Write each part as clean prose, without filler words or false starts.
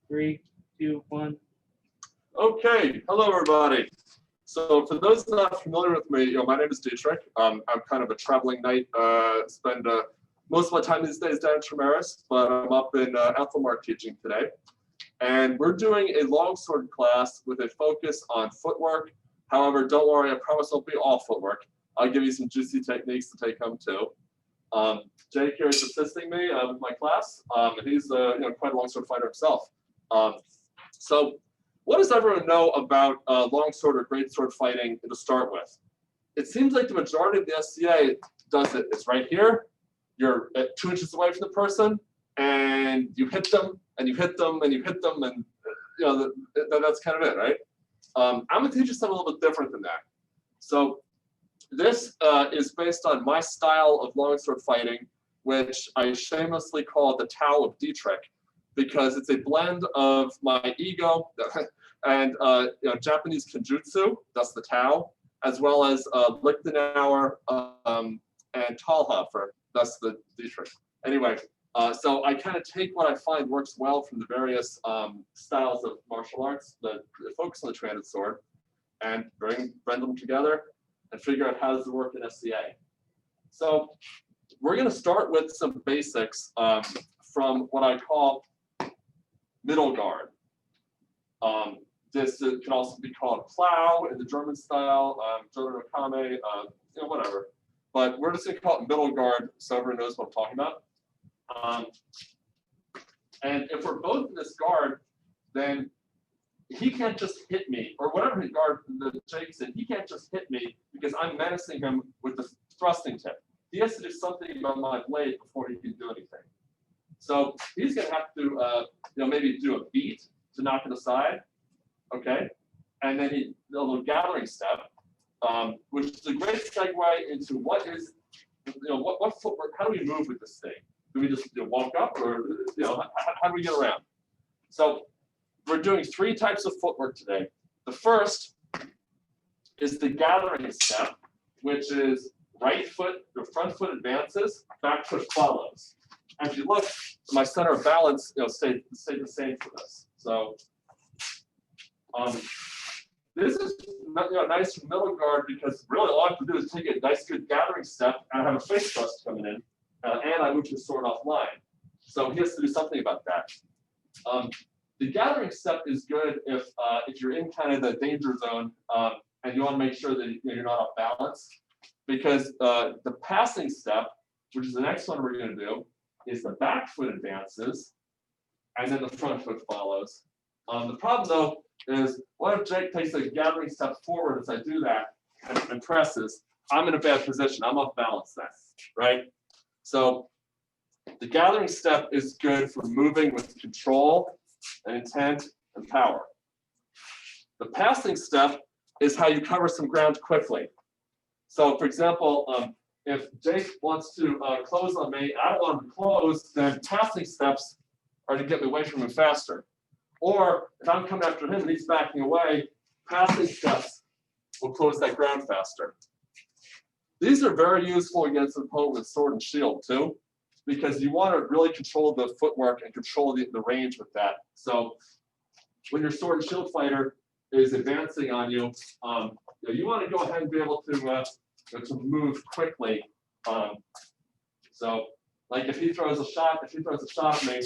3, 2, 1. Okay, hello everybody. So for those not familiar with me, my name is Dietrich. I'm kind of a traveling knight. Spend most of my time these days down in Tremaris, but I'm up in Aethelmearc teaching today. And we're doing a longsword class with a focus on footwork. However, don't worry, I promise it won't be all footwork. I'll give you some juicy techniques to take home too. Jake here is assisting me with my class, and he's quite a longsword fighter himself. So what does everyone know about longsword or greatsword fighting to start with? It seems like the majority of the SCA does it. It's right here. You're at 2 inches away from the person, and you hit them, and you hit them, and you hit them, and that's kind of it, right? I'm going to teach you something a little bit different than that. So this is based on my style of longsword fighting, which I shamelessly call the Tao of Dietrich, because it's a blend of my ego and Japanese kenjutsu, that's the Tao, as well as Lichtenauer and Talhofer, that's the Dietrich. Anyway, so I kind of take what I find works well from the various styles of martial arts that focus on the two-handed sword and blend them together and figure out how does it work in SCA. So we're going to start with some basics from what I call middle guard. This can also be called plow in the German style, German okame, whatever. But we're just going to call it middle guard so everyone knows what I'm talking about. And if we're both in this guard, then he can't just hit me, or whatever his guard that Jake's in, he can't just hit me because I'm menacing him with the thrusting tip. He has to do something about my blade before he can do anything. So he's going to have to, maybe do a beat to knock it aside, okay? And then a little gathering step, which is a great segue into what is, what footwork, how do we move with this thing? Do we just walk up, or how do we get around? So we're doing 3 types of footwork today. The first is the gathering step, which is right foot, the front foot advances, back foot follows. And if you look, my center of balance, stayed the same for this. So this is nice for middle guard because really all I have to do is take a nice good gathering step and I have a face thrust coming in, and I move his sword offline. So he has to do something about that. The gathering step is good if you're in kind of the danger zone and you want to make sure that you're not off balance, because the passing step, which is the next one we're going to do, is the back foot advances, and then the front foot follows. The problem, though, is what if Jake takes a gathering step forward as I do that and presses? I'm in a bad position. I'm off balance then, right? So the gathering step is good for moving with control and intent and power. The passing step is how you cover some ground quickly. So, for example, if Jake wants to close on me, I don't want him to close, then passing steps are to get me away from him faster. Or if I'm coming after him and he's backing away, passing steps will close that ground faster. These are very useful against an opponent with sword and shield too, because you want to really control the footwork and control the range with that. So when your sword and shield fighter is advancing on you, you want to go ahead and be able to move quickly. So, like if he throws a shot at me,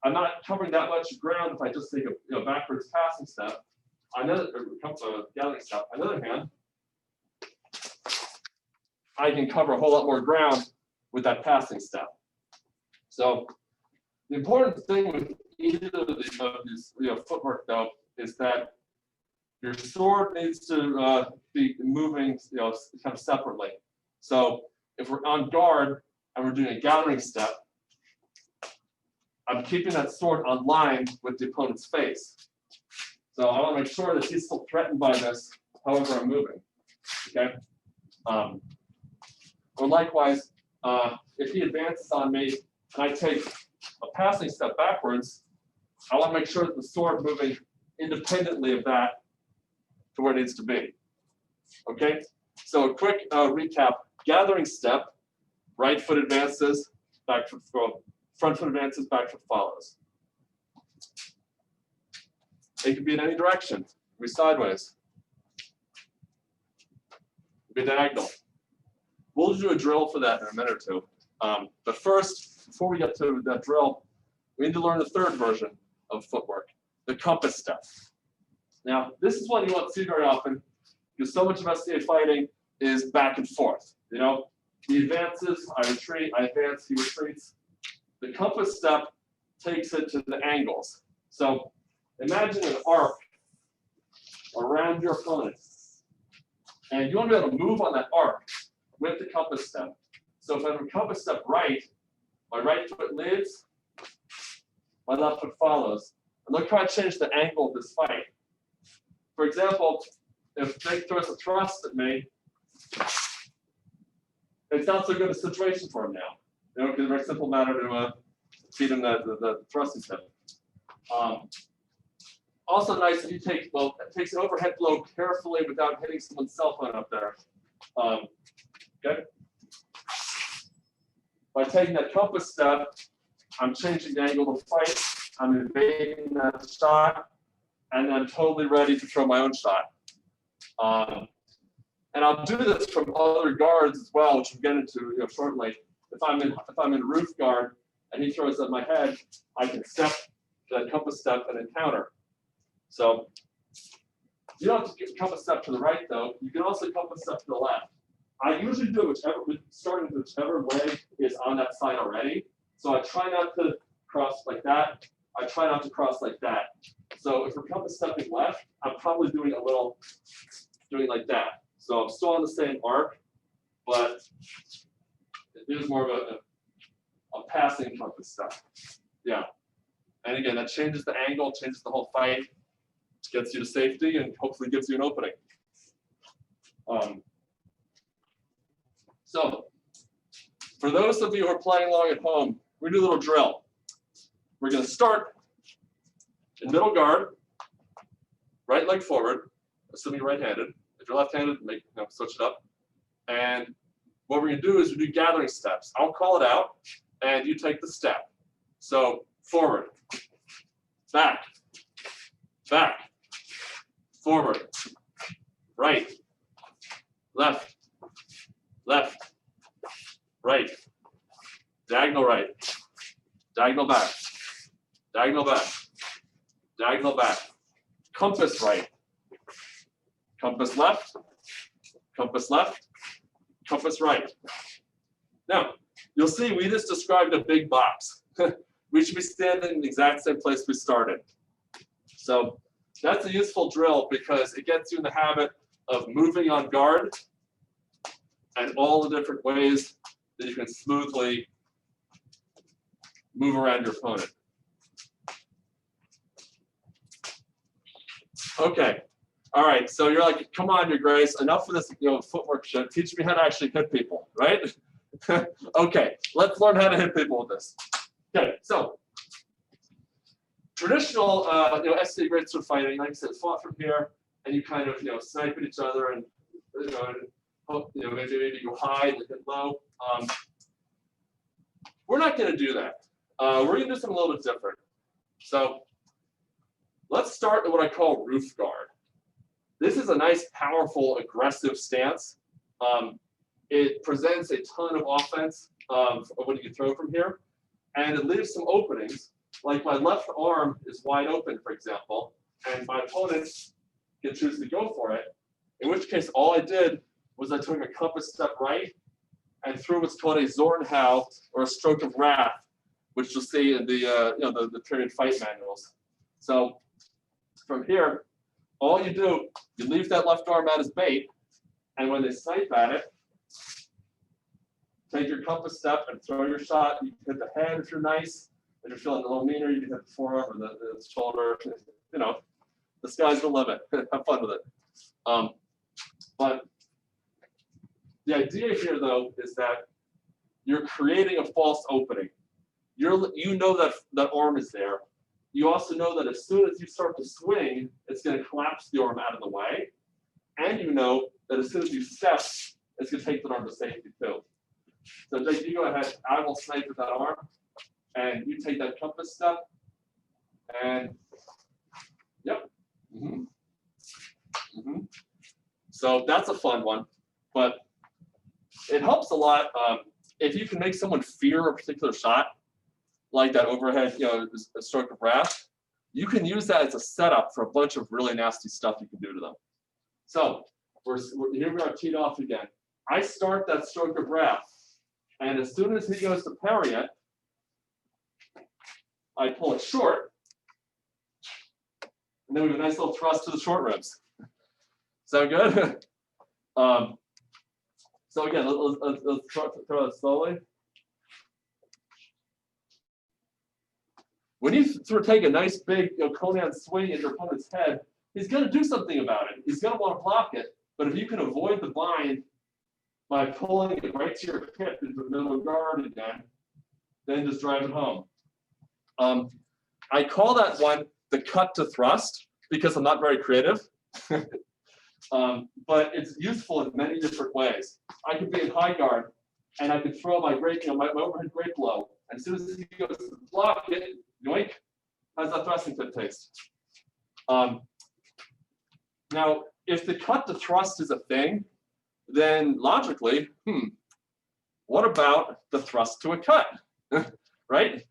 I'm not covering that much ground if I just take a backwards passing step. Gathering step. On the other hand, I can cover a whole lot more ground with that passing step. So, the important thing with either of these footwork though is that your sword needs to be moving, kind of separately. So if we're on guard and we're doing a gathering step, I'm keeping that sword on line with the opponent's face. So I want to make sure that he's still threatened by this, however I'm moving. Okay. Or likewise, if he advances on me and I take a passing step backwards, I want to make sure that the sword moving independently of that to where it needs to be. Okay, so a quick recap: gathering step, right foot advances, back foot front foot advances, back foot follows. It can be in any direction. It can be sideways. It can be diagonal. We'll do a drill for that in a minute or two. But first, before we get to that drill, we need to learn the third version of footwork, the compass step. Now, this is one you won't see very often because so much of SCA fighting is back and forth. You know, he advances, I retreat, I advance, he retreats. The compass step takes it to the angles. So imagine an arc around your opponent. And you want to be able to move on that arc with the compass step. So if I have a compass step right, my right foot leads, my left foot follows. And look how I change the angle of this fight. For example, if Jake throws a thrust at me, it's not so good a situation for him now. You know, because it's a very simple matter to feed him the thrusting step. Also nice if you take, well, it takes an overhead blow carefully without hitting someone's cell phone up there. Okay? By taking that compass step, I'm changing the angle of the fight, I'm evading that shot, and I'm totally ready to throw my own shot. And I'll do this from other guards as well, which we'll get into shortly. If I'm in roof guard and he throws at my head, I can step that compass step and then counter. So you don't have to compass step to the right though. You can also compass step to the left. I usually do starting with whichever leg is on that side already. So I try not to cross like that. I try not to cross like that. So if we're compass stepping left, I'm probably doing like that. So I'm still on the same arc, but it is more of a passing compass step. Yeah. And again, that changes the angle, changes the whole fight, gets you to safety, and hopefully gives you an opening. So for those of you who are playing along at home, we're going to do a little drill. We're going to start in middle guard, right leg forward, assuming you're right-handed. If you're left-handed, switch it up. And what we're going to do is we do gathering steps. I'll call it out, and you take the step. So forward, back, back, forward, right, left, left, right, diagonal right, diagonal back, diagonal back, diagonal back, compass right, compass left, compass left, compass right. Now, you'll see we just described a big box. We should be standing in the exact same place we started. So that's a useful drill because it gets you in the habit of moving on guard and all the different ways that you can smoothly move around your opponent. Okay. All right. So you're like, come on, Your Grace, enough of this footwork shit. Teach me how to actually hit people, right? Okay. Let's learn how to hit people with this. Okay. So traditional, SCA Greatsword fighting, like I said, fought from here, and you kind of, snipe at each other, and maybe go high and hit low. We're not going to do that. We're going to do something a little bit different. So let's start with what I call roof guard. This is a nice, powerful, aggressive stance. It presents a ton of offense of what you can throw from here, and it leaves some openings. Like my left arm is wide open, for example, and my opponent can choose to go for it, in which case all I did was I took a compass step right and threw what's called a Zwerchau, or a stroke of wrath, which you'll see in the period fight manuals. So from here, all you do, you leave that left arm out as bait, and when they snipe at it, take your compass step and throw your shot. You can hit the head if you're nice. If you're feeling a little meaner, you can hit the forearm or the shoulder. The sky's the limit. Have fun with it. But the idea here, though, is that you're creating a false opening. You know that arm is there. You also know that as soon as you start to swing, it's going to collapse the arm out of the way. And you know that as soon as you step, it's going to take the arm to safety too. So Jake, you go ahead. I will snipe with that arm. And you take that compass step. And, yep. So that's a fun one, but it helps a lot if you can make someone fear a particular shot, like that overhead, a stroke of wrath. You can use that as a setup for a bunch of really nasty stuff you can do to them. So here we are teed off again. I start that stroke of wrath, and as soon as he goes to parry it, I pull it short, and then we have a nice little thrust to the short ribs. Sound good? So again, let's throw it slowly. When you sort of take a nice big Conan swing at your opponent's head, he's going to do something about it. He's going to want to block it. But if you can avoid the bind by pulling it right to your hip into the middle guard again, then just drive it home. I call that one the cut to thrust because I'm not very creative. But it's useful in many different ways. I could be in high guard and I could throw my my overhead great blow. And as soon as he goes to block it, yoink, how's that thrusting tip taste? Now, if the cut to thrust is a thing, then logically, what about the thrust to a cut? Right?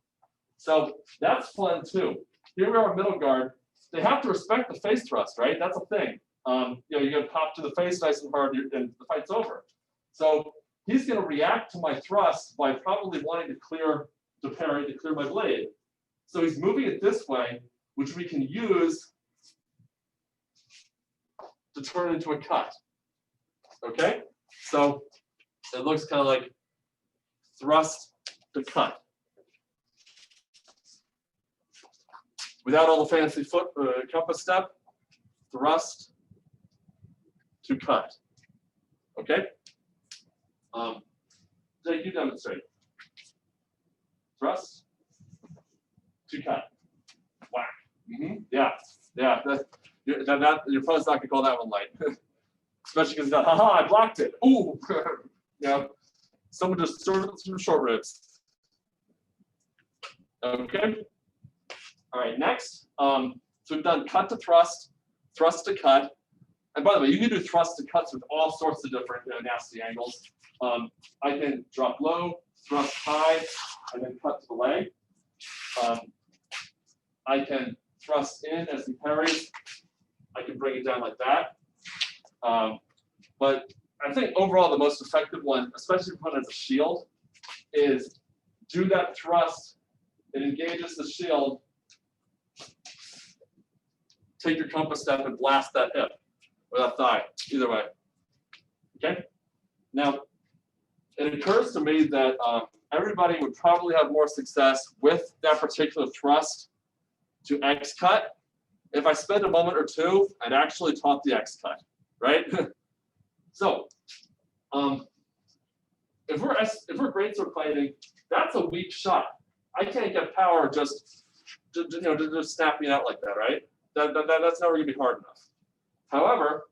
So that's fun too. Here we are middle guard. They have to respect the face thrust, right? That's a thing. You get popped to the face nice and hard, and the fight's over. So he's going to react to my thrust by probably wanting to parry, to clear my blade. So he's moving it this way, which we can use to turn into a cut. Okay? So it looks kind of like thrust to cut. Without all the fancy compass step, thrust to cut. Okay? Jake, you demonstrate. Thrust to cut. Whack. Yeah. Your opponent's not going to call that one light. Especially because he's not, haha, I blocked it. Ooh. Someone just sorted through short ribs. Okay. All right, next. So we've done cut to thrust, thrust to cut. And by the way, you can do thrust to cuts with all sorts of different nasty angles. I can drop low, thrust high, and then cut to the leg. I can thrust in as he parries. I can bring it down like that. But I think overall the most effective one, especially if you put it as a shield, is do that thrust. It engages the shield. Take your compass step and blast that hip or that thigh, either way. Okay? Now, it occurs to me that everybody would probably have more success with that particular thrust to X cut if I spent a moment or two and actually taught the X cut, right? So, if we're greatsword fighting, that's a weak shot. I can't get power just snapping out like that, right? That's never gonna be hard enough. However,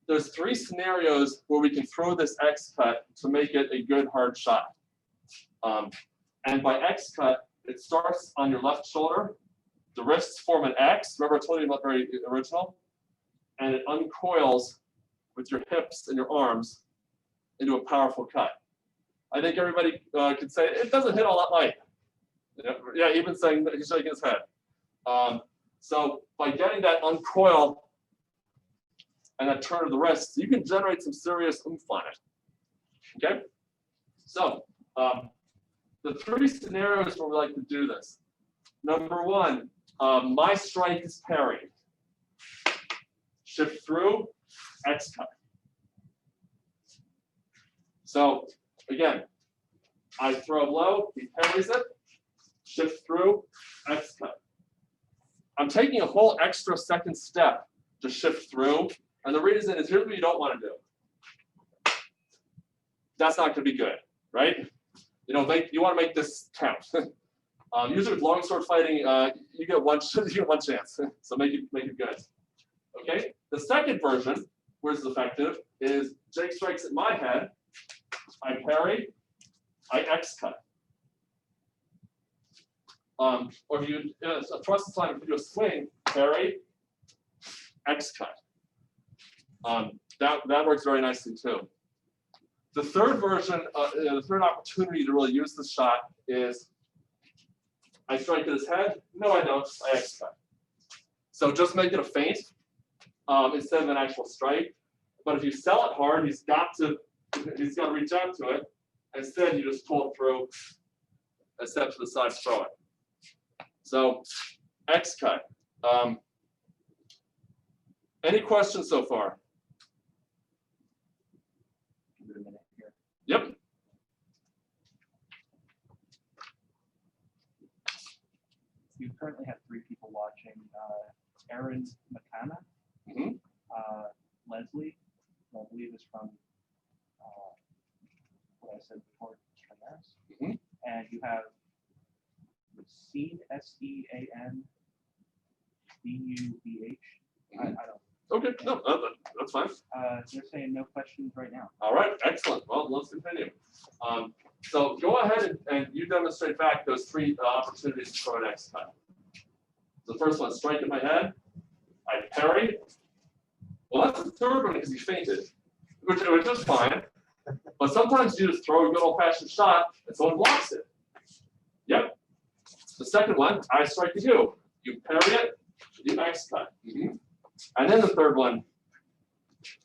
there's 3 scenarios where we can throw this X cut to make it a good hard shot. And by X cut, it starts on your left shoulder. The wrists form an X. Remember I told you about very original? And it uncoils with your hips and your arms into a powerful cut. I think everybody can say it doesn't hit all that light. Yeah, even saying that he's shaking his head. So by getting that uncoil and that turn of the wrists, you can generate some serious oomph on it. Okay? So the 3 scenarios where we like to do this. Number 1, my strike is parried. Shift through, X cut. So again, I throw low, he parries it, shift through, X cut. I'm taking a whole extra second step to shift through, and the reason is here's what you don't want to do. That's not going to be good, right? You want to make this count. Usually with longsword fighting, you get one chance, so make it good. Okay. The second version, where it's effective, is Jake strikes at my head, I parry, I X cut. Or if you thrust the time, if you do a swing, parry, X cut. That works very nicely too. The third version, the third opportunity to really use this shot is I strike at his head. No, I don't. I X-cut. So just make it a feint instead of an actual strike. But if you sell it hard, he's got to reach out to it. Instead, you just pull it through and step to the side, throw it. So X-cut. Any questions so far? Give it a minute here. Yep. You currently have 3 people watching. Aaron McKenna, Leslie, who I believe is from what I said before, and you have Sean, SEAN BUBH. I don't. Okay, no, that's fine. They're saying no questions right now. All right, excellent. Well, let's continue. So go ahead and you demonstrate back those 3 opportunities to throw an X-cut. The first one, strike at my head. I parry. Well, that's the third one because he fainted, which is fine. But sometimes you just throw a good old-fashioned shot and someone blocks it. Yep. The second one, I strike at you. You parry it, you X-cut. And then the third one,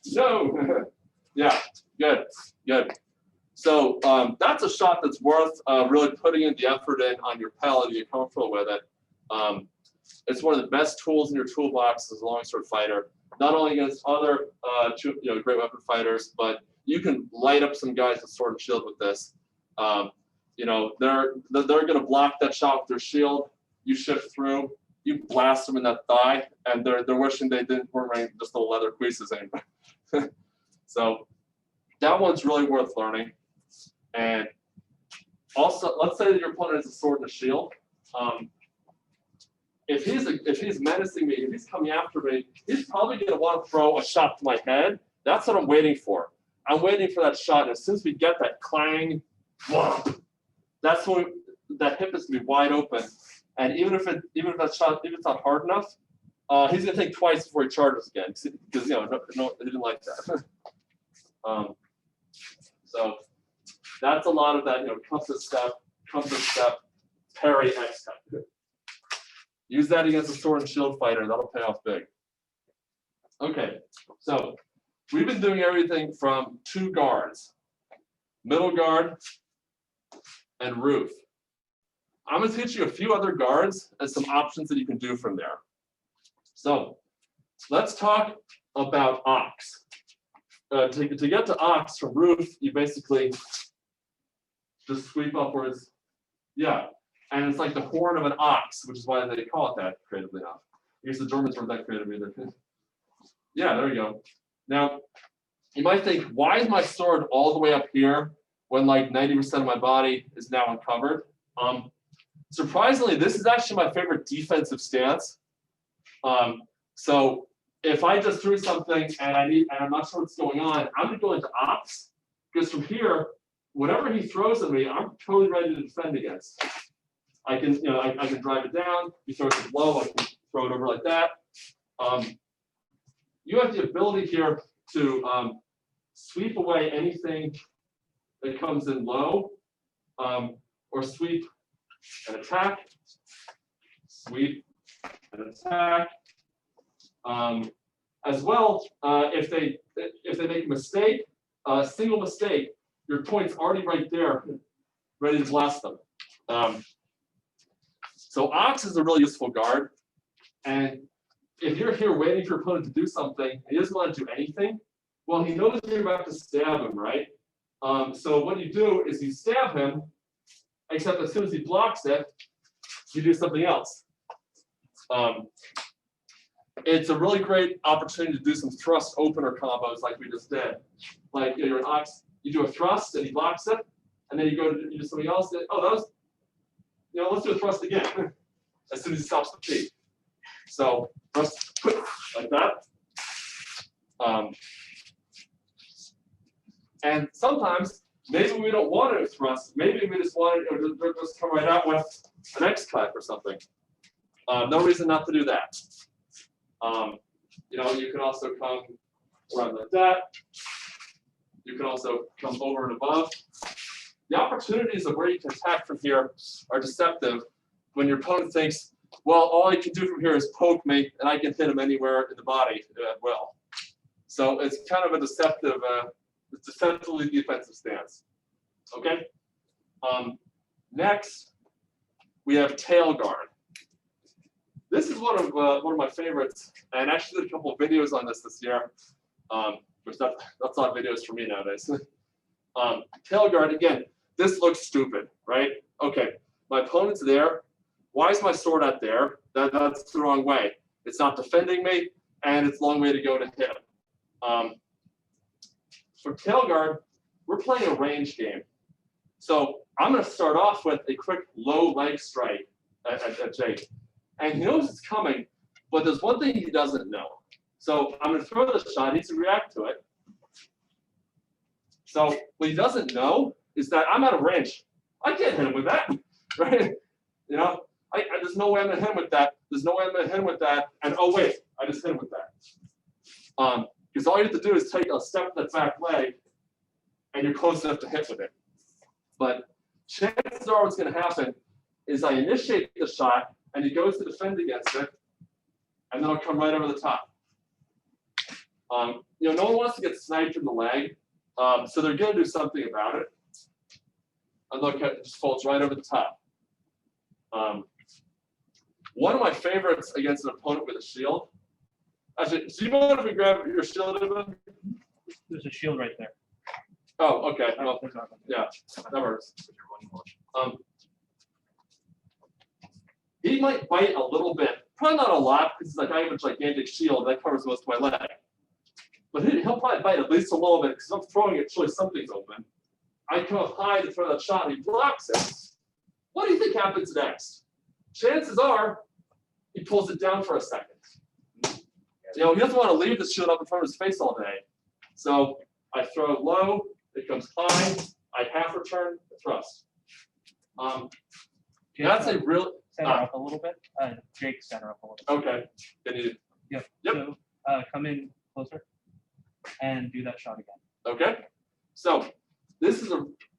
no. Yeah, good. So that's a shot that's worth really putting in the effort in on your palette if you're comfortable with it. It's one of the best tools in your toolbox as a longsword fighter, not only against other great weapon fighters, but you can light up some guys with sword and shield with this. They're going to block that shot with their shield. You shift through, you blast them in that thigh, and they're wishing they weren't wearing just little leather creases anymore. So that one's really worth learning. And also, let's say that your opponent has a sword and a shield. If he's menacing me, if he's coming after me, he's probably going to want to throw a shot to my head. That's what I'm waiting for. I'm waiting for that shot, and as soon as we get that clang, whomp, that's when that hip is going to be wide open. And even if it's not hard enough, he's going to think twice before he charges again because he didn't like that. So that's a lot of that. Compass step, parry, X-cut. Use that against a sword and shield fighter. That'll pay off big. Okay, so we've been doing everything from 2 guards, middle guard, and roof. I'm going to teach you a few other guards and some options that you can do from there. So let's talk about ox. To get to ox from roof, you basically just sweep upwards. Yeah. And it's like the horn of an ox, which is why they call it that creatively enough. I guess the Germans weren't that creative either. Yeah, there you go. Now, you might think, why is my sword all the way up here when like 90% of my body is now uncovered? Surprisingly, this is actually my favorite defensive stance. So if I just threw something and I'm not sure what's going on, I'm gonna go into ox, because from here, whatever he throws at me, I'm totally ready to defend against. I can drive it down. He throws it low. I can throw it over like that. You have the ability here to sweep away anything that comes in low, or sweep and attack, sweep and attack. As well, if they make a mistake, a single mistake, your point's already right there, ready to blast them. So ox is a really useful guard, and if you're here waiting for your opponent to do something, and he doesn't want to do anything, well, he knows you're about to stab him, right? So what you do is you stab him, except as soon as he blocks it, you do something else. It's a really great opportunity to do some thrust opener combos like we just did. Like you're an ox, you do a thrust and he blocks it, and then you do something else. Oh, that was, let's do a thrust again as soon as he stops the feet. So thrust like that. And sometimes maybe we don't want to thrust. Maybe we just want to just come right out with an X-cut or something. No reason not to do that. You can also come around like that. You can also come over and above. The opportunities of where you can attack from here are deceptive when your opponent thinks, well, all he can do from here is poke me, and I can hit him anywhere in the body at will. So it's kind of a deceptively defensive stance. Okay. Next, we have tail guard. This is one of my favorites, and I actually did a couple of videos on this year. Which that's a lot of videos for me nowadays. Tail guard, again, this looks stupid, right? Okay, my opponent's there. Why is my sword out there? That's the wrong way. It's not defending me, and it's a long way to go to hit him. For tail guard, we're playing a range game. So I'm going to start off with a quick low leg strike at Jake. And he knows it's coming, but there's one thing he doesn't know. So I'm going to throw the shot. He needs to react to it. So what he doesn't know is that I'm out of range. I can't hit him with that, right? You know, there's no way I'm going to hit him with that. There's no way I'm going to hit him with that. And oh, wait, I just hit him with that. Because all you have to do is take a step to that back leg, and you're close enough to hit with it. But chances are what's going to happen is I initiate the shot, and he goes to defend against it, and then I'll come right over the top. You know, no one wants to get sniped in the leg, so they're going to do something about it. And look, it just folds right over the top. One of my favorites against an opponent with a shield. Actually, do you mind if we grab your shield? There's a shield right there. Oh, okay. Well, yeah, that works. He might bite a little bit, probably not a lot, because like I have a gigantic shield that covers most of my leg. But he'll probably bite at least a little bit because I'm throwing it, surely something's open. I come up high to throw that shot, and he blocks it. What do you think happens next? Chances are he pulls it down for a second. You know, he doesn't want to leave the shield up in front of his face all day. So I throw it low, it comes high, I half return, thrust. That's a real. Center up a little bit. Jake, center up a little bit. Okay. Can you? Yep. Yep. So come in closer and do that shot again. Okay. So this is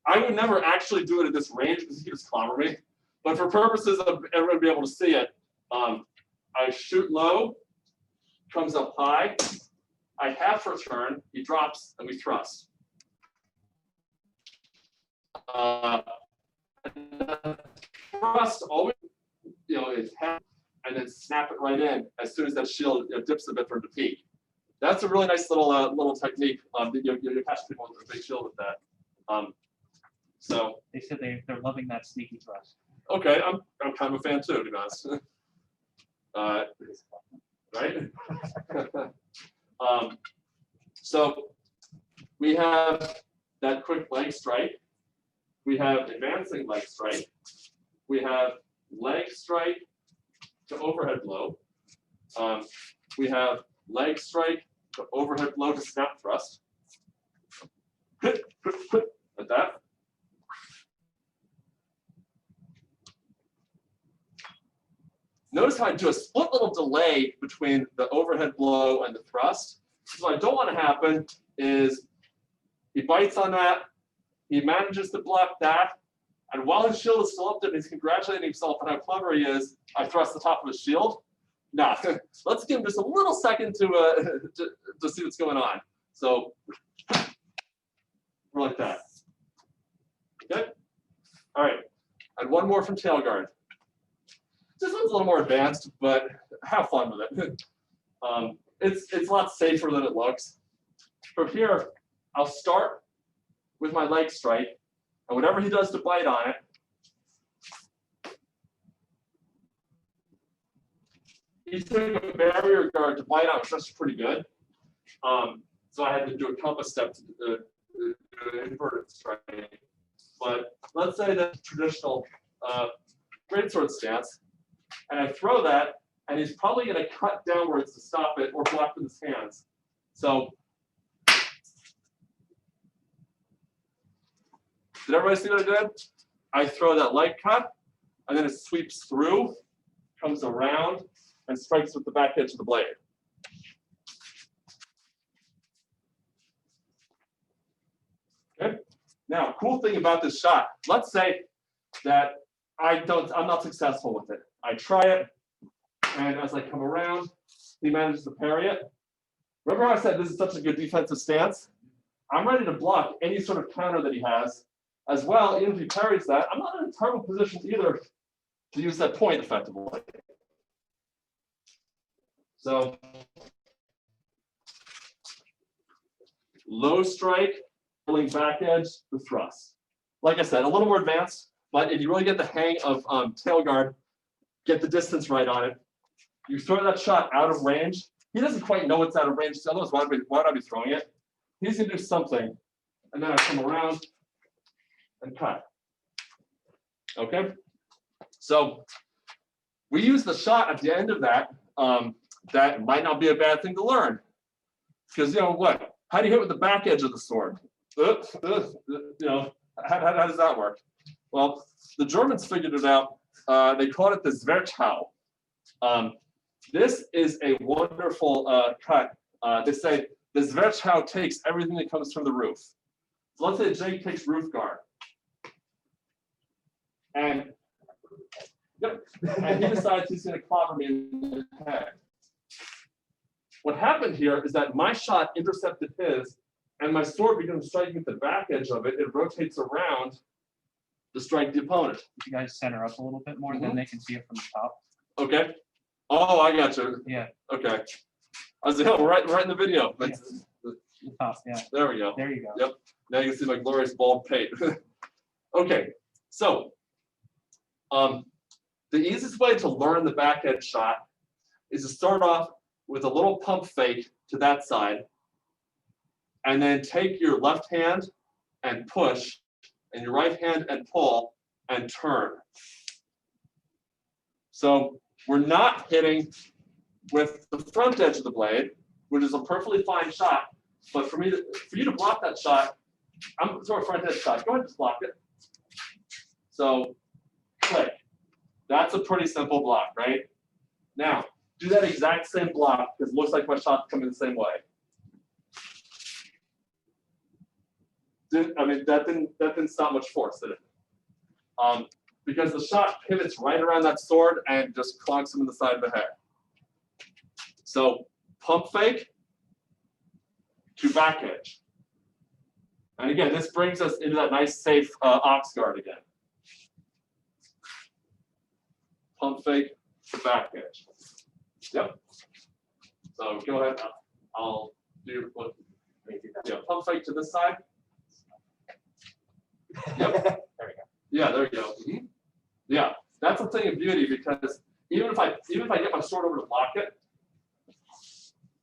I would never actually do it at this range because he just clobber me. But for purposes of everyone being able to see it, I shoot low, comes up high, I half return, he drops, and we thrust. Thrust always, you know, is half, and then snap it right in as soon as that shield dips a bit for him to peak. That's a really nice little technique. You catch people with a big shield with that. So they said they're loving that sneaky thrust. Okay, I'm kind of a fan too, to be honest. Right? So we have that quick leg strike. We have advancing leg strike. We have leg strike to overhead blow. We have leg strike to overhead blow to snap thrust. Like that. Notice how I do a split little delay between the overhead blow and the thrust. So what I don't want to happen is he bites on that, he manages to block that, and while his shield is still up there and he's congratulating himself on how clever he is, I thrust the top of his shield. Nah, let's give him just a little second to see what's going on. So we're like that. Okay? All right. And one more from tail guard. This one's a little more advanced, but have fun with it. It's a lot safer than it looks. From here, I'll start with my leg strike, and whatever he does to bite on it, he took a barrier guard to bite on, which was pretty good. So I had to do a compass step to do an inverted strike. But let's say the traditional greatsword stance, and I throw that, and he's probably going to cut downwards to stop it or block with his hands. So, did everybody see what I did? I throw that leg cut, and then it sweeps through, comes around, and strikes with the back edge of the blade. Now, cool thing about this shot, let's say that I'm not successful with it. I try it, and as I come around, he manages to parry it. Remember how I said this is such a good defensive stance? I'm ready to block any sort of counter that he has. As well, even if he parries that, I'm not in a terrible position either to use that point effectively. So, low strike, pulling back edge, the thrust. Like I said, a little more advanced, but if you really get the hang of tail guard, get the distance right on it, you throw that shot out of range. He doesn't quite know it's out of range, so otherwise why would I be throwing it? He's gonna do something, and then I come around and cut. Okay? So we use the shot at the end of that. That might not be a bad thing to learn. Because you know what? How do you hit with the back edge of the sword? You know, how does that work? Well, the Germans figured it out. They called it the Zwerchau. This is a wonderful cut. They say the Zwerchau takes everything that comes from the roof. So let's say Jake takes roof guard. And he decides he's going to clobber me in the head. What happened here is that my shot intercepted his, and my sword began striking at the back edge of it. It rotates around to strike the opponent. If you guys center up a little bit more, then they can see it from the top. Okay. Oh, I got you. Yeah. Okay. I was like, oh, right in the video. Yeah. The top, yeah. There we go. There you go. Yep. Now you can see my glorious bald pate. Okay. So, the easiest way to learn the back edge shot is to start off with a little pump fake to that side, and then take your left hand and push, and your right hand and pull, and turn. So we're not hitting with the front edge of the blade, which is a perfectly fine shot, but for you to block that shot, I'm going to throw a front edge shot. Go ahead and just block it. So, click. That's a pretty simple block, right? Now, do that exact same block, because it looks like my shot's coming the same way. I mean, that didn't stop much force, did it? Because the shot pivots right around that sword and just clonks him in the side of the head. So, pump fake to back edge. And again, this brings us into that nice, safe ox guard again. Pump fake to back edge. Yep. So go ahead. I'll do what. Yeah, pump fake to this side. Yep. There we go. Yeah, there you go. Mm-hmm. Yeah, that's a thing of beauty, because even if I get my sword over to block it,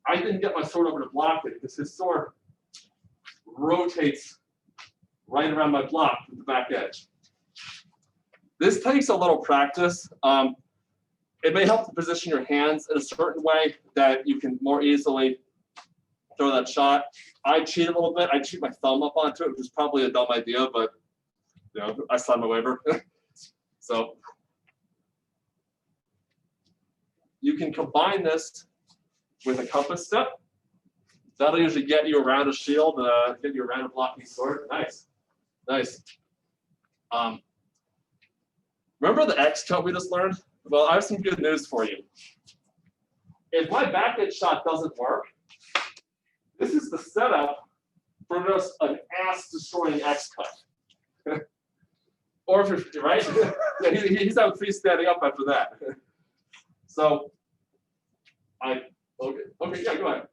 I didn't get my sword over to block it because his sword rotates right around my block with the back edge. This takes a little practice. It may help to position your hands in a certain way that you can more easily throw that shot. I cheat a little bit. I cheat my thumb up onto it, which is probably a dumb idea, but you know, I signed my waiver. So you can combine this with a compass step. That'll usually get you around a shield, get you around a blocking sword. Nice, nice. Remember the X cut we just learned? Well, I have some good news for you. If my back edge shot doesn't work, this is the setup for just an ass-destroying X cut. Or if you're right, yeah, he's out freestanding up after that. So, okay, yeah, go ahead.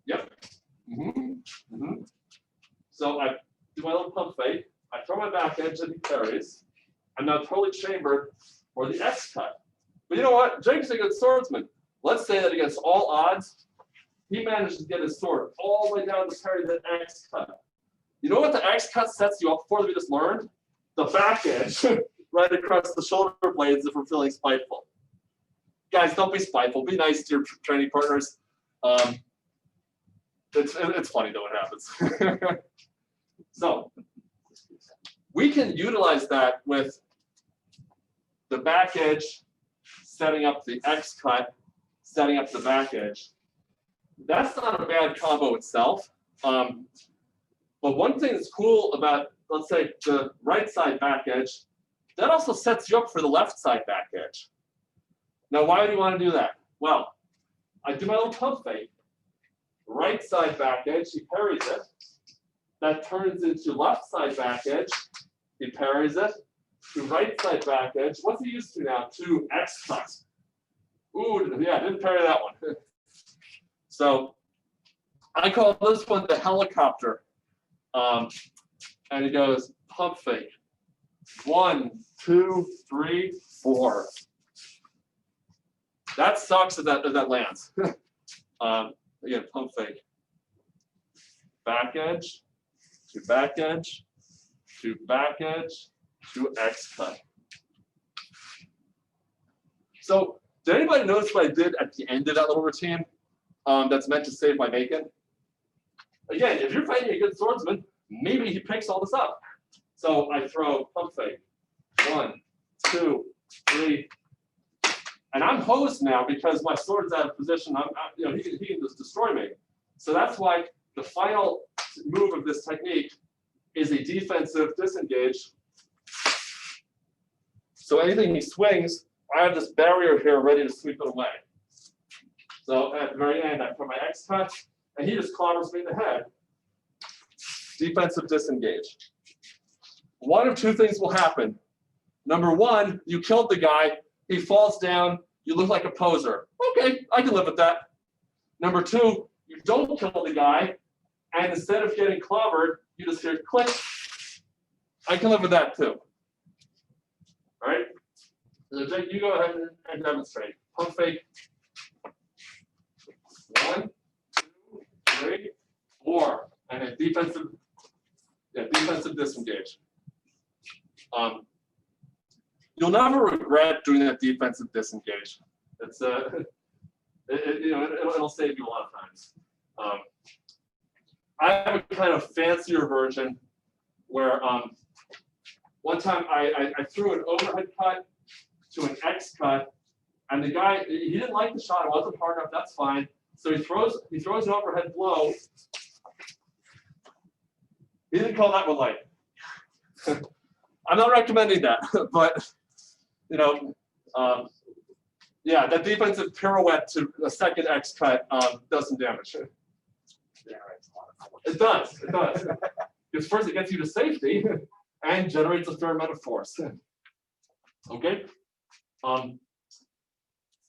Yep. So I do my little pump fake. I throw my back edge and he parries. I'm now totally chambered for the X cut. But you know what? Jake's a good swordsman. Let's say that against all odds, he manages to get his sword all the way down to parry the X cut. You know what the X cut sets you up for that we just learned? The back edge, right across the shoulder blades if we're feeling spiteful. Guys, don't be spiteful. Be nice to your training partners. It's funny though what happens. So we can utilize that with the back edge, setting up the X cut, setting up the back edge. That's not a bad combo itself. But one thing that's cool about, let's say, the right side back edge, that also sets you up for the left side back edge. Now, why do you want to do that? Well, I do my little pump fake. Right side back edge, he parries it. That turns into left side back edge. He parries it. To right side back edge. What's he used to now? To X cut. Ooh, yeah, didn't parry that one. So I call this one the helicopter. And he goes pump fake. 1, 2, 3, 4. That sucks if that lands. Again, pump fake. Back edge, to back edge, to back edge, to X cut. So, did anybody notice what I did at the end of that little routine that's meant to save my bacon? Again, if you're fighting a good swordsman, maybe he picks all this up. So I throw pump fake. 1, 2, 3. And I'm hosed now because my sword's out of position. He can just destroy me. So that's why the final move of this technique is a defensive disengage. So anything he swings, I have this barrier here ready to sweep it away. So at the very end, I put my X cut, and he just clobbers me in the head. Defensive disengage. One of two things will happen. Number one, you killed the guy, he falls down, you look like a poser. Okay, I can live with that. Number two, you don't kill the guy, and instead of getting clobbered, you just hear click. I can live with that too. All right? So Jake, you go ahead and demonstrate. Pump fake. 1, 2, 3, 4, and then defensive disengage. You'll never regret doing that defensive disengage. It's it'll save you a lot of times. I have a kind of fancier version where one time I threw an overhead cut to an X cut, and the guy, he didn't like the shot. It wasn't hard enough. That's fine. So he throws an overhead blow. He didn't call that one light. I'm not recommending that, but yeah, that defensive pirouette to a second X cut does some damage. It does. Because first it gets you to safety and generates a fair amount of force. Okay.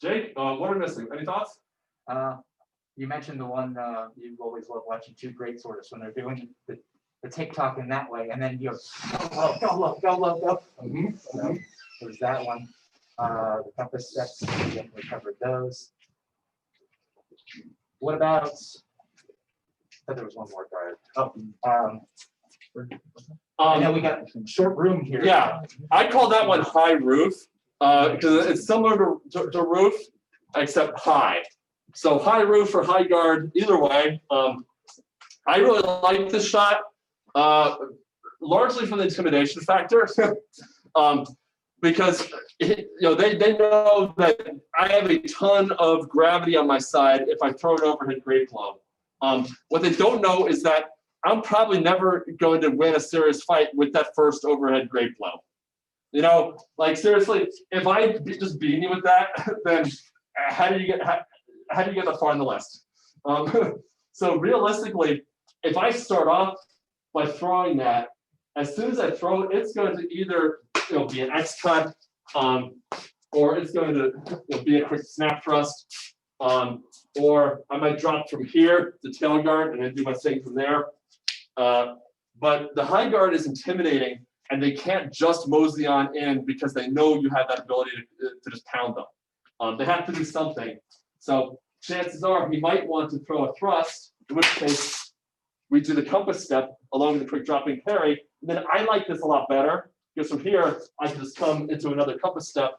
Jake, what are we missing? Any thoughts? You mentioned the one you always love watching two Greatswords when they're doing the TikTok in that way, and then you go low. So there's that one. The compass steps, we covered those. What about? I thought there was one more card. I know we got short room here. Yeah, I call that one high roof because it's similar to roof except high. So high roof or high guard, either way. I really like this shot, largely from the intimidation factor, because they know that I have a ton of gravity on my side if I throw an overhead great blow. What they don't know is that I'm probably never going to win a serious fight with that first overhead great blow. Like seriously, if I just beat you with that, then how do you get that far on the list? So realistically, if I start off by throwing that, as soon as I throw it, it's going to either be an X cut, or it's going to be a quick snap thrust, or I might drop from here to tail guard and then do my thing from there. But the high guard is intimidating, and they can't just mosey on in because they know you have that ability to just pound them. They have to do something. So chances are he might want to throw a thrust, in which case we do the compass step along with the quick dropping parry. And then I like this a lot better because from here I can just come into another compass step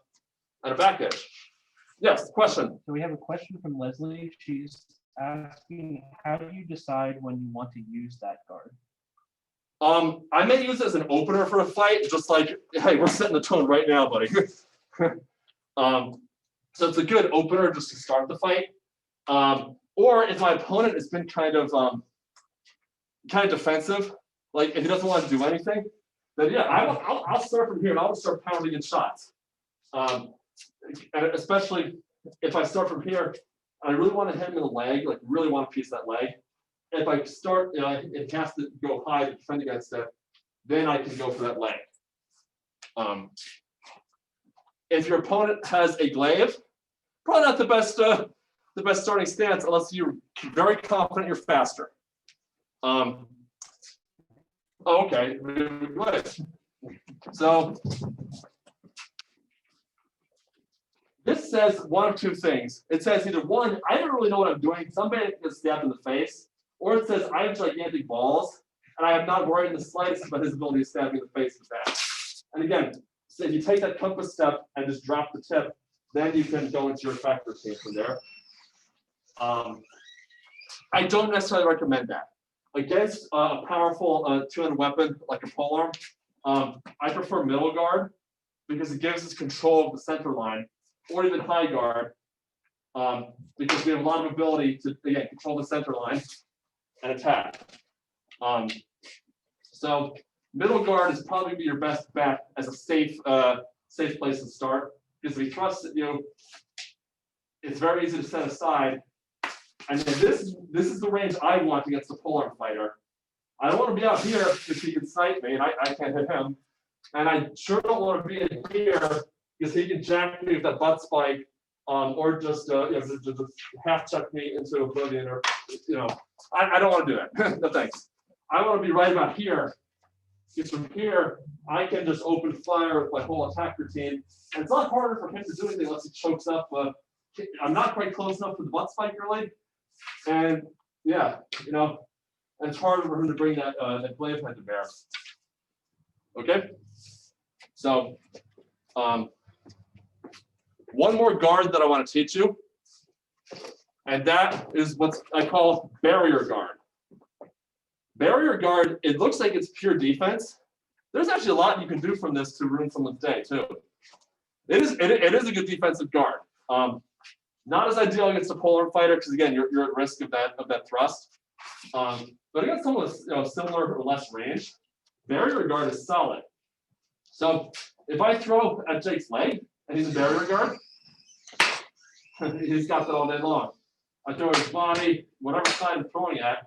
and a back edge. Yes, question. So we have a question from Leslie. She's asking, how do you decide when you want to use that guard? I may use it as an opener for a fight, just like, hey, we're setting the tone right now, buddy. So it's a good opener just to start the fight. Or if my opponent has been kind of defensive, like if he doesn't want to do anything, then yeah, I'll start from here and I'll start pounding in shots. And especially if I start from here, I really want to hit him in the leg, like really want to piece that leg. If I start, it has to go high to defend against it, then I can go for that leg. If your opponent has a glaive, probably not the best starting stance unless you're very confident you're faster. Okay, good. So this says one of two things. It says either one, I don't really know what I'm doing. Somebody gets stabbed in the face, or it says I have gigantic balls and I am not worried in the slightest about his ability to stab me in the face with that. And again, so if you take that compass step and just drop the tip, then you can go into your attack routine from there. I don't necessarily recommend that. Against a powerful two-handed weapon like a polearm, I prefer middle guard because it gives us control of the center line, or even high guard, because we have a lot of ability to, again, control the center line and attack. So middle guard is probably be your best bet as a safe place to start, because if he thrusts at you, it's very easy to set aside. And then this is the range I want against a polearm fighter. I don't want to be out here because he can snipe me and I can't hit him. And I sure don't want to be in here because he can jack me with that butt spike, or just half chuck me into oblivion, or I don't want to do that. No thanks. I want to be right about here. Because from here, I can just open fire with my whole attack routine. And it's not harder for him to do anything unless he chokes up. I'm not quite close enough for the butt spike really. And yeah, and it's harder for him to bring that glaive head to bear. Okay? So one more guard that I want to teach you, and that is what I call barrier guard. Barrier guard, it looks like it's pure defense. There's actually a lot you can do from this to ruin someone's day too. It is a good defensive guard. Not as ideal against a polearm fighter because again you're at risk of that thrust. But against someone with similar or less range, barrier guard is solid. So if I throw at Jake's leg and he's a barrier guard, he's got that all day long. I throw at his body, whatever side I'm throwing at,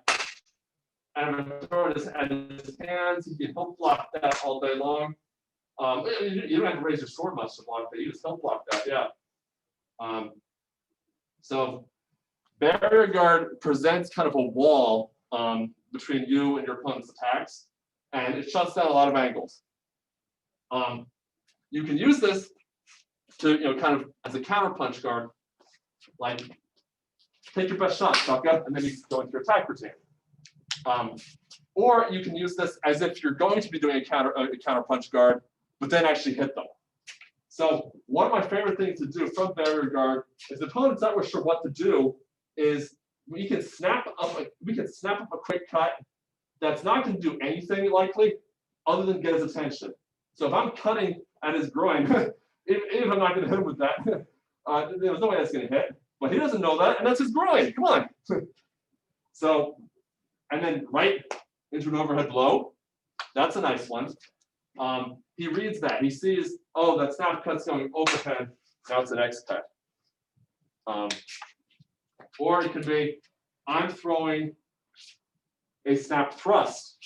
and I'm throwing at his hands. He can help block that all day long. You don't have to raise your sword much to block that. You just help block that, yeah. So barrier guard presents kind of a wall between you and your opponent's attacks, and it shuts down a lot of angles. You can use this to, kind of as a counter punch guard, like take your best shot, sucker, and then you go into your attack routine. Or you can use this as if you're going to be doing a counter punch guard, but then actually hit them. So one of my favorite things to do from barrier guard is the opponent's not really sure what to do, is we can snap up a quick cut that's not going to do anything likely other than get his attention. So if I'm cutting at his groin, even if I'm not going to hit him with that, there's no way that's going to hit. But he doesn't know that, and that's his groin. Come on. So, and then right into an overhead blow. That's a nice one. He reads that. He sees, oh, that snap cut's going overhead. Now it's an X cut. Or it could be, I'm throwing a snap thrust,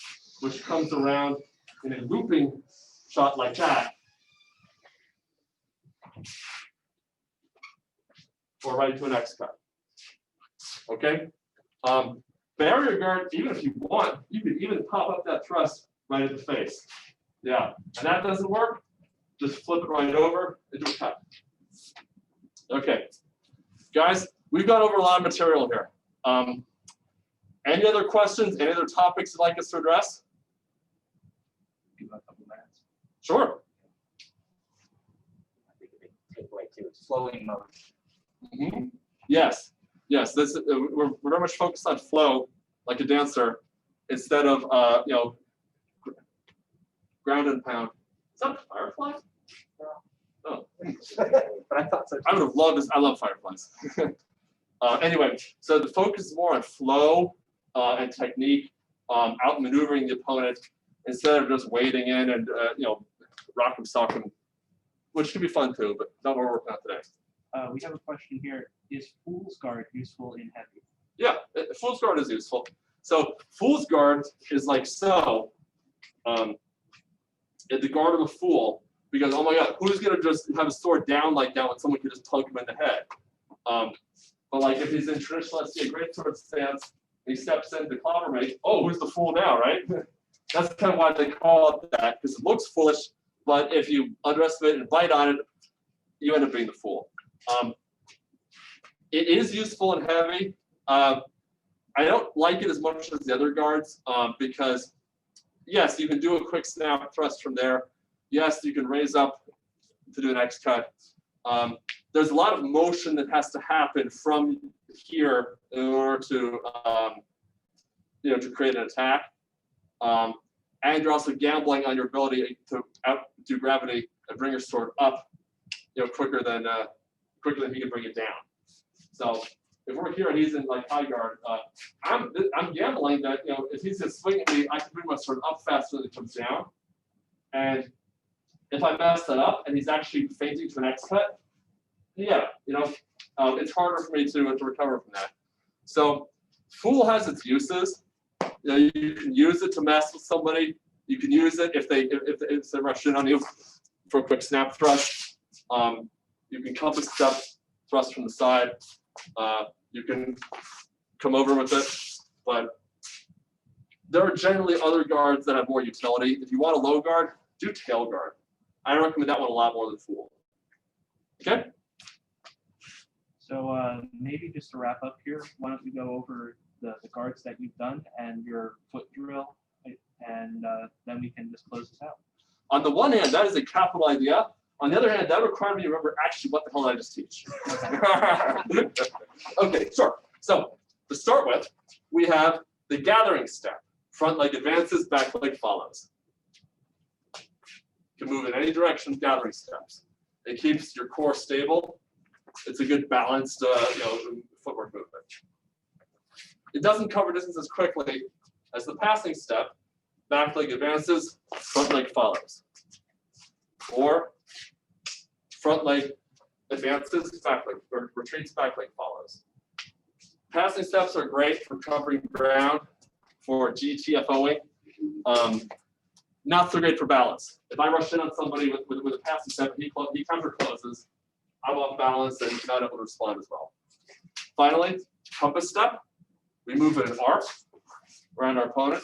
which comes around in a looping shot like that. Or right into an X cut. Okay? Barrier guard, even if you want, you could even pop up that thrust right at the face. Yeah, and that doesn't work, just flip it right over into a cut. Okay, guys, we've gone over a lot of material here. Any other questions, any other topics you'd like us to address? Give it a couple minutes. Sure. I think a big takeaway too, flowing motion. Mm-hmm. Yes, we're very much focused on flow, like a dancer, instead of ground and pound. Is that a firefly? Oh. But I thought so. I would have loved this. I love fireflies. Anyway, so the focus is more on flow and technique outmaneuvering the opponent instead of just wading in and rock 'em, sock 'em, which can be fun too, but not what we're working on today. We have a question here. Is Fool's Guard useful in heavy? Yeah, Fool's Guard is useful. So Fool's Guard is like so. At the guard of a fool, because oh my god, who's gonna just have a sword down like that when someone can just poke him in the head? But like if he's in traditional SCA Greatsword stance, he steps in to clobber me. Oh, who's the fool now, right? That's kind of why they call it that, because it looks foolish, but if you underestimate and bite on it, you end up being the fool. It is useful and heavy. I don't like it as much as the other guards because, yes, you can do a quick snap thrust from there. Yes, you can raise up to do an X cut. There's a lot of motion that has to happen from here in order to, to create an attack. And you're also gambling on your ability to outdo gravity and bring your sword up, quicker than he can bring it down. So if we're here and he's in like high guard, I'm gambling that if he's just swinging me, I can bring my sword up faster than it comes down. And if I mess that up and he's actually feinting to an X cut, it's harder for me to recover from that. So Fool has its uses. You can use it to mess with somebody. You can use it if they rush in on you for a quick snap thrust. You can compass step thrust from the side. You can come over with it, but there are generally other guards that have more utility. If you want a low guard, do tail guard. I recommend that one a lot more than Fool. Okay? So maybe just to wrap up here, why don't we go over the guards that you've done and your foot drill, and then we can just close this out. On the one hand, that is a capital idea. On the other hand, that requires me to remember actually what the hell did I just teach. Okay, sure. So to start with, we have the gathering step. Front leg advances, back leg follows. You can move in any direction, gathering steps. It keeps your core stable. It's a good balanced footwork movement. It doesn't cover distance as quickly as the passing step. Back leg advances, front leg follows. Or front leg advances, back leg, or retreats, back leg follows. Passing steps are great for covering ground, for GTFOing. Not so great for balance. If I rush in on somebody with a passing step and he counter closes, I'm off balance and not able to respond as well. Finally, compass step. We move in an arc around our opponent.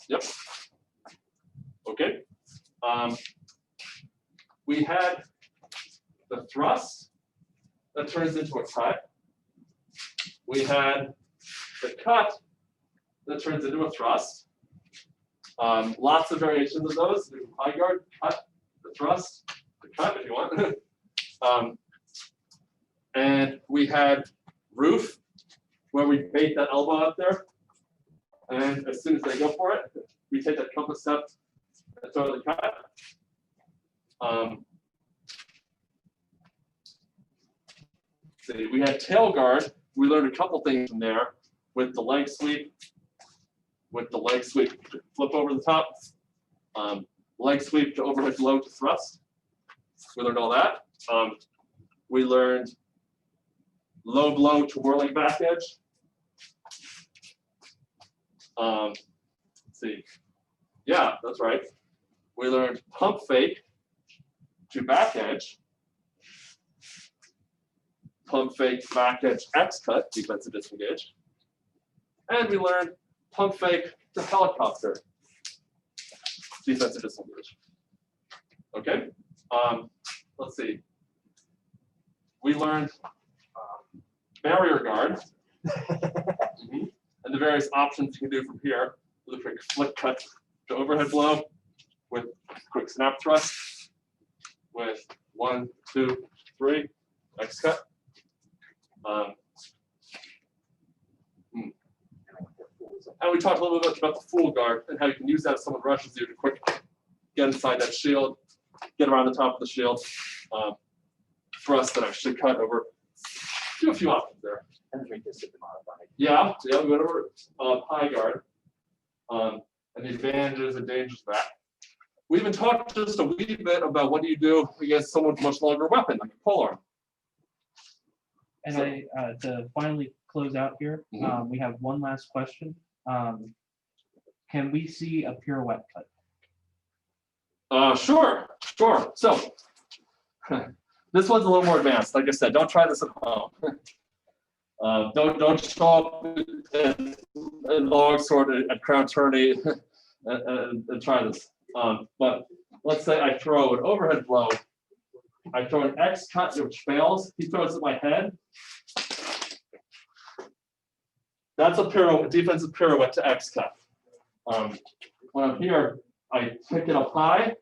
Yep. Okay. We had the thrust that turns into a cut. We had the cut that turns into a thrust. Lots of variations of those. There's high guard, cut, the thrust, the cut if you want. And we had roof, where we bait that elbow up there. And as soon as they go for it, we take that compass step and throw the cut. See, we had tail guard. We learned a couple things from there with the leg sweep. With the leg sweep, flip over the top. Leg sweep to overhead blow to thrust. We learned all that. We learned low blow to whirling back edge. Let's see. Yeah, that's right. We learned pump fake to back edge. Pump fake, back edge, X cut, defensive disengage. And we learned pump fake to helicopter, defensive disengage. Okay? Let's see. We learned barrier guard. And the various options you can do from here with a quick flick cut to overhead blow, with quick snap thrust, with 1, 2, 3, X cut. And we talked a little bit about the Fool guard and how you can use that if someone rushes you to quick get inside that shield, get around the top of the shield, thrust that actually cut over. Do a few options there. penetrate this if modified. Yeah, whatever, high guard. And the advantages and dangers of that. We even talked just a wee bit about what do you do against someone with a much longer weapon, like a polearm. And to finally close out here, we have one last question. Can we see a pirouette cut? Sure. So this one's a little more advanced. Like I said, don't try this at home. Don't show up in longsword at crown tourney and try this. But let's say I throw an overhead blow. I throw an X cut, which fails. He throws it at my head. That's a defensive pirouette to X cut. When I'm here, I pick it up high.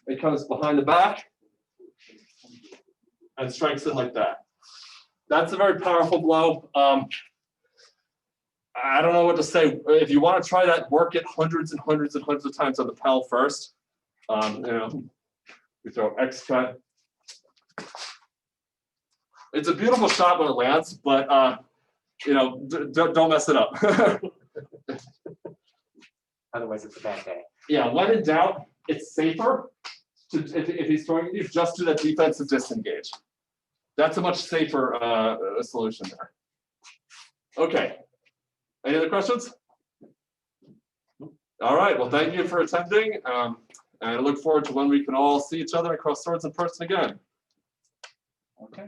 It comes behind the back and strikes it like that. That's a very powerful blow. I don't know what to say. If you want to try that, work it hundreds and hundreds and hundreds of times on the Pel first. We throw X cut. It's a beautiful shot when it lands, but don't mess it up. Otherwise, it's a bad day. Yeah, when in doubt, it's safer to if he's throwing at you, just do that defensive disengage. That's a much safer solution there. Okay. Any other questions? All right. Well, thank you for attending. And I look forward to when we can all see each other and cross swords in person again. Okay.